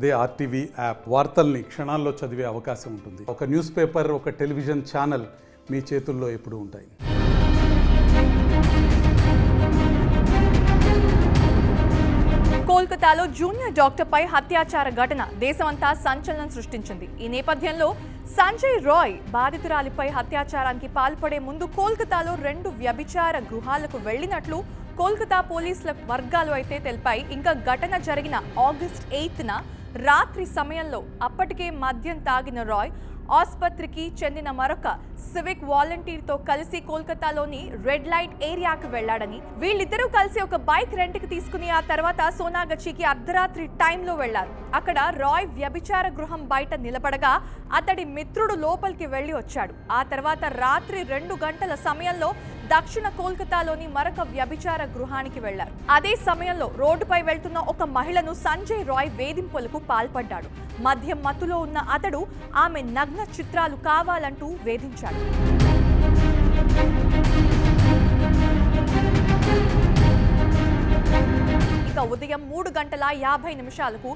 అదే RTV app వార్తల్ని క్షణాల్లో చదివే అవకాశం ఉంటుంది. ఒక న్యూస్ పేపర్, ఒక టెలివిజన్ ఛానల్ మీ చేతుల్లో ఎప్పుడూ ఉంటాయి. కోల్కతాలో జూనియర్ డాక్టర్పై హత్యాచార ఘటన దేశమంతా సంచలనం సృష్టించింది. ఈ నేపథ్యంలో సంజయ్ రాయ్ బాధితురాలిపై హత్యాచారానికి పాల్పడే ముందు కోల్కతాలో 2 వ్యభిచార గృహాలకు వెళ్లినట్లు కోల్కతా పోలీసుల వర్గాలు అయితే తెలిపాయి. ఇంకా ఘటన జరిగిన ఆగస్ట్ 8న రాత్రి సమయంలో అప్పటికే మద్యం తాగిన రాయ్ ఆసుపత్రికి చెందిన మరొక సివిక్ వాలంటీర్తో కలిసి కోల్కతాలోని రెడ్ లైట్ ఏరియాకు వెళ్లాడని, వీళ్ళిద్దరూ కలిసి ఒక బైక్ రెంట్కి తీసుకుని ఆ తర్వాత సోనాగచ్చికి అర్ధరాత్రి టైంలో వెళ్లారు. అక్కడ రాయ్ వ్యభిచార గృహం బయట నిలబడగా అతడి మిత్రుడు లోపలికి వెళ్లి వచ్చాడు. ఆ తర్వాత రాత్రి 2 గంటల సమయంలో దక్షిణ కోల్కతాలోని మరొక వ్యభిచార గృహానికి వెళ్లారు. అదే సమయంలో రోడ్డుపై వెళ్తున్న ఒక మహిళను సంజయ్ రాయ్ వేధింపులకు పాల్పడ్డాడు. మద్యం మత్తులో ఉన్న అతడు ఆమె నగ్న చిత్రాలు కావాలంటూ వేధించాడు. ఇక ఉదయం 3:50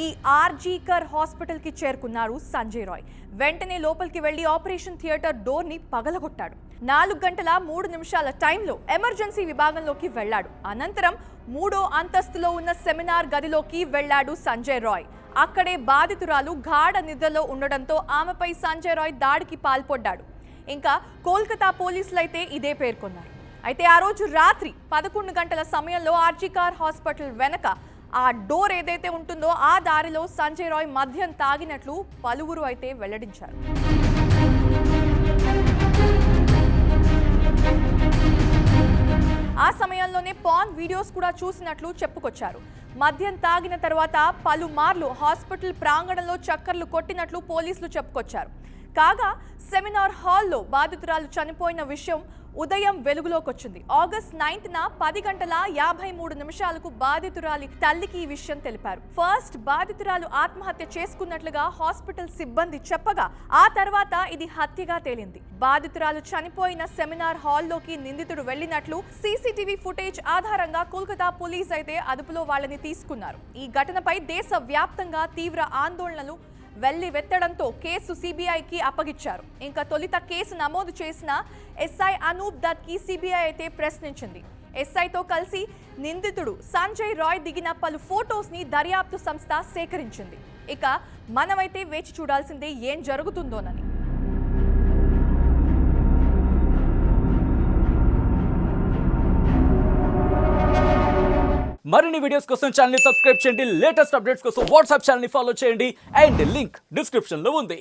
ఈ ఆర్జీకర్ హాస్పిటల్ కి చేరుకున్నారు సంజయ్ రాయ్. వెంటనే లోపలికి వెళ్లి ఆపరేషన్ థియేటర్ డోర్ ని పగలగొట్టాడు. 4:03 టైంలో ఎమర్జెన్సీ విభాగంలోకి వెళ్లాడు. అనంతరం 3వ అంతస్తులో ఉన్న సెమినార్ గదిలోకి వెళ్లాడు సంజయ్ రాయ్. అక్కడే బాధితురాలు గాఢ నిద్రలో ఉండడంతో ఆమెపై సంజయ్ రాయ్ దాడికి పాల్పడ్డాడు. ఇంకా కోల్కతా పోలీసులైతే ఇదే పేర్కొన్నారు. అయితే ఆ రోజు రాత్రి 11 గంటల సమయంలో ఆర్జీకర్ హాస్పిటల్ వెనక ఆ డోర్ ఏదైతే ఉంటుందో ఆ దారిలో సంజయ్ రాయ్ మద్యం తాగినట్లు పలువురు అయితే వెల్లడించారు. ఆ సమయంలోనే పాన్ వీడియోస్ కూడా చూసినట్లు చెప్పుకొచ్చారు. మద్యం తాగిన తర్వాత పలుమార్లు హాస్పిటల్ ప్రాంగణంలో చక్కర్లు కొట్టినట్లు పోలీసులు చెప్పుకొచ్చారు. కాగా సెమినార్ హాల్లో బాధితురాలు చనిపోయిన విషయం ఉదయం వెలుగులోకి వచ్చింది. ఆగస్ట్ 9న 10:53 బాధితురాలి తల్లికి ఈ విషయం తెలిపారు. ఫస్ట్ బాధితురాలు ఆత్మహత్య చేసుకున్నట్లుగా హాస్పిటల్ సిబ్బంది చెప్పగా ఆ తర్వాత ఇది హత్యగా తేలింది. బాధితురాలు చనిపోయిన సెమినార్ హాల్లోకి నిందితుడు వెళ్లినట్లు సీసీటీవీ ఫుటేజ్ ఆధారంగా కోల్కతా పోలీస్ అయితే అదుపులో వాళ్ళని తీసుకున్నారు. ఈ ఘటనపై దేశ వ్యాప్తంగా తీవ్ర ఆందోళనలు వెళ్లివెత్తడంతో కేసు సిబిఐకి అప్పగించారు. ఇంకా తొలుత కేసు నమోదు చేసిన ఎస్ఐ అనూప్ దత్ కి సిబిఐ అయితే ప్రశ్నించింది. ఎస్ఐతో కలిసి నిందితుడు సంజయ్ రాయ్ దిగిన పలు ఫోటోస్ ని దర్యాప్తు సంస్థ సేకరించింది. ఇక మనమైతే వేచి చూడాల్సిందే ఏం జరుగుతుందోనని. మరిన్ని వీడియోస్ కోసం ఛానల్ ని సబ్స్క్రైబ్ చేయండి. లేటెస్ట్ అప్డేట్స్ కోసం వాట్సాప్ ఛానల్ ని ఫాలో చేయండి. అండ్ లింక్ డిస్క్రిప్షన్ లో ఉంది.